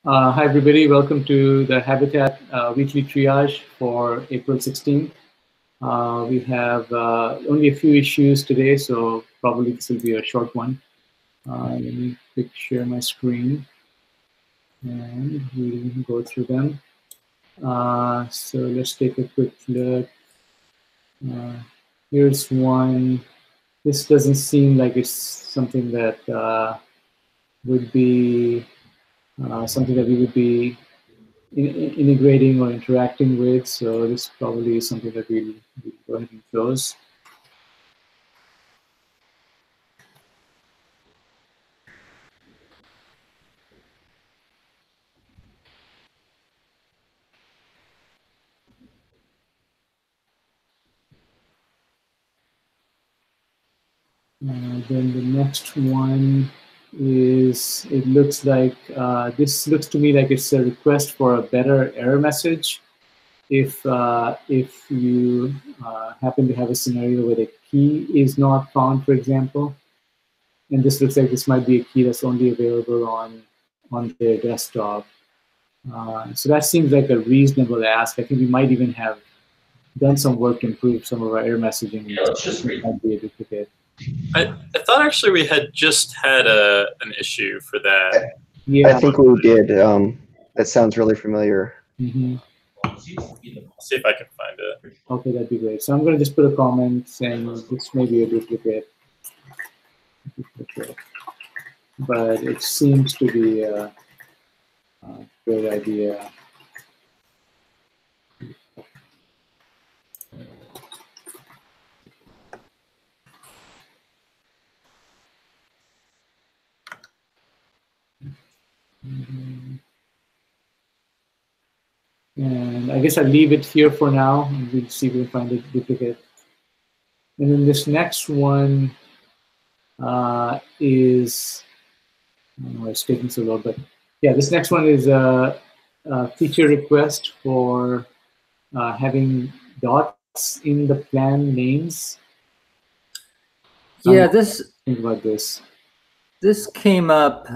Hi, everybody. Welcome to the Habitat weekly triage for April 16th. We have only a few issues today, so probably this will be a short one. Let me share my screen and we will go through them. So let's take a quick look. Here's one. This doesn't seem like it's something that would be something that we would be integrating or interacting with. So this probably is something that we'll go ahead and close. Then the next one is, it looks like, this looks to me like it's a request for a better error message. If you happen to have a scenario where the key is not found, for example, and this looks like this might be a key that's only available on their desktop. So that seems like a reasonable ask. I think we might even have done some work to improve some of our error messaging. Yeah, let's just read. Might be a duplicate. I thought actually we had just had an issue for that. Yeah. I think we did. That sounds really familiar. Mm-hmm. See if I can find it. Okay, that'd be great. So I'm going to just put a comment saying this may be a duplicate. But it seems to be a great idea. And I guess I'll leave it here for now, and we'll see if we can find a duplicate. And then this next one is, I don't know why it's taking so long, but yeah, this next one is a feature request for having dots in the plan names. Yeah, think about this. This came up.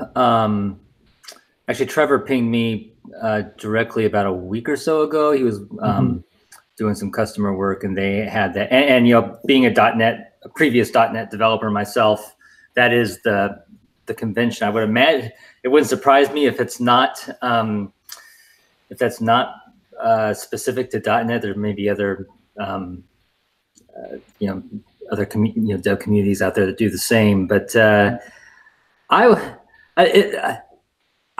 Actually, Trevor pinged me directly about a week or so ago. He was doing some customer work, and they had that. And you know, being a previous .NET developer myself, that is the convention. I would imagine it wouldn't surprise me if it's not if that's not specific to .NET. There may be other you know, other dev communities out there that do the same. But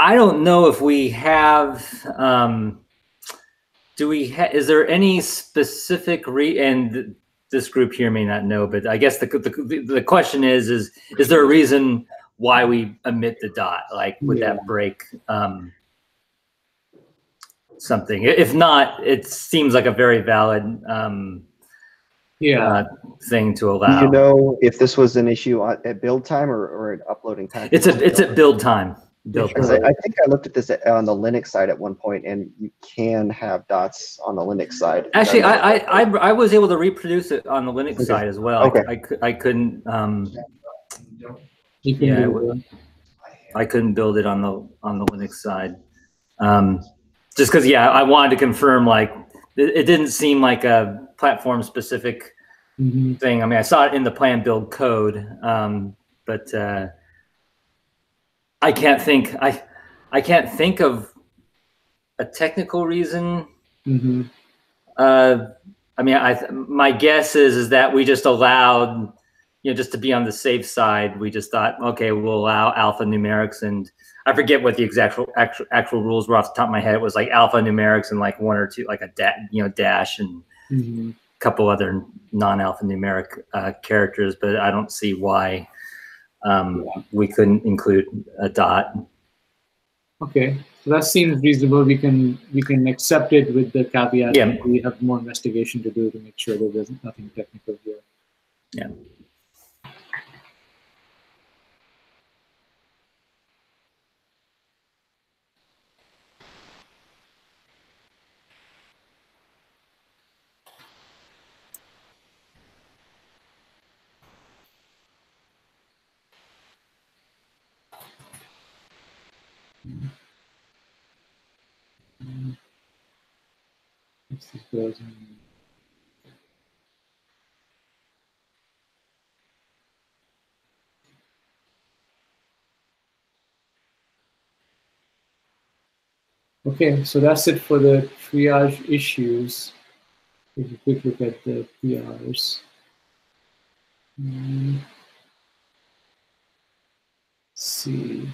I don't know if we have. Is there any specific and this group here may not know, but I guess the question is there a reason why we omit the dot? Like, would that break something? If not, it seems like a very valid thing to allow. Do you know if this was an issue at build time or at uploading time? It's at build time. I think I looked at this on the Linux side at one point, and you can have dots on the Linux side. Actually, I was able to reproduce it on the Linux side as well. Okay. I couldn't. I couldn't build it on the Linux side. Just because, I wanted to confirm, like, it didn't seem like a platform specific thing. I mean, I saw it in the plan build code, but I can't think of a technical reason. I mean, my guess is that we just allowed, just to be on the safe side, we just thought, okay, we'll allow alphanumerics, and I forget what the actual rules were off the top of my head. It was like alphanumerics and like one or two, like a dash and a couple other non-alphanumeric characters, but I don't see why we couldn't include a dot. Okay, so that seems reasonable. We can accept it with the caveat that we have more investigation to do to make sure that there's nothing technical here. Yeah. Okay, so that's it for the triage issues. Take a quick look at the PRs. Let's see.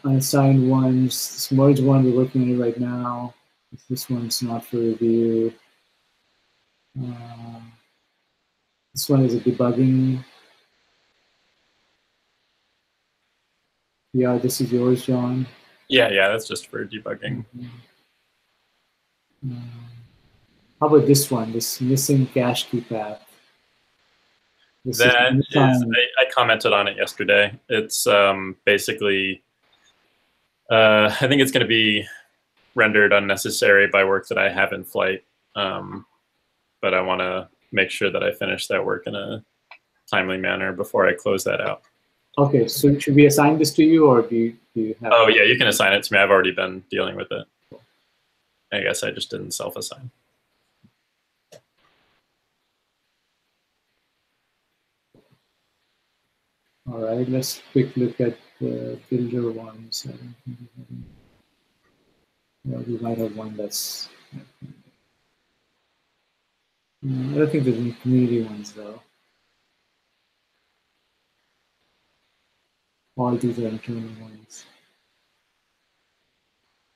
Unassigned ones. This merge one, we're working on it right now. This one's not for review. This one is a debugging. Yeah, this is yours, John. Yeah, that's just for debugging. How about this one, this missing cache key path? I commented on it yesterday. It's basically, I think it's going to be rendered unnecessary by work that I have in flight. But I want to make sure that I finish that work in a timely manner before I close that out. Okay, so should we assign this to you, or do you have? Oh yeah, you can assign it to me. I've already been dealing with it. I guess I just didn't self-assign. All right, let's quick look at the builder ones. Well, we might have one that's. I don't think there's any community ones though. All these are internal ones.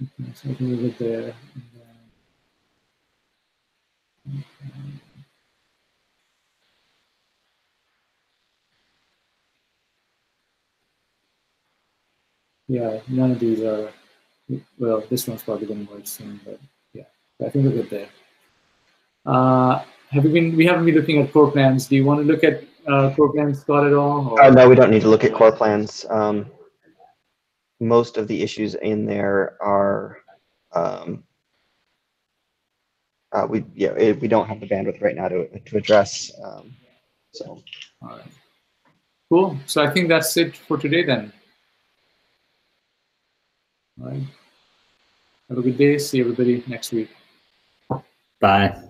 Okay, so I can leave it there. Yeah, none of these are. Well, this one's probably going to merge soon, but yeah, I think we're good there. We haven't been looking at core plans. Do you want to look at core plans, Scott, at all? Or? No, we don't need to look at core plans. Most of the issues in there are we don't have the bandwidth right now to address. So. All right. Cool. So I think that's it for today then. All right. Have a good day. See everybody next week. Bye.